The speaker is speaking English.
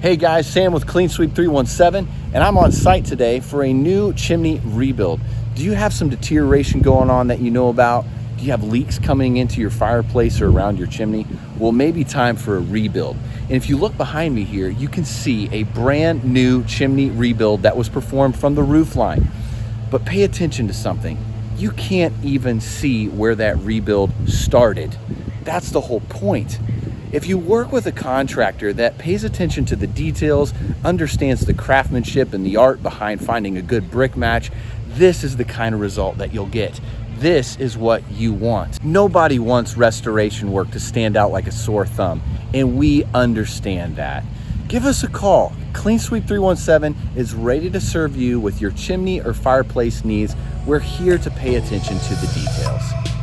Hey guys, Sam with Clean Sweep 317, and I'm on site today for a new chimney rebuild. Do you have some deterioration going on that you know about? Do you have leaks coming into your fireplace or around your chimney? Well, maybe time for a rebuild. And if you look behind me here, you can see a brand new chimney rebuild that was performed from the roof line. But pay attention to something. You can't even see where that rebuild started. That's the whole point. If you work with a contractor that pays attention to the details, understands the craftsmanship and the art behind finding a good brick match, this is the kind of result that you'll get. This is what you want. Nobody wants restoration work to stand out like a sore thumb, and we understand that. Give us a call. Clean Sweep 317 is ready to serve you with your chimney or fireplace needs. We're here to pay attention to the details.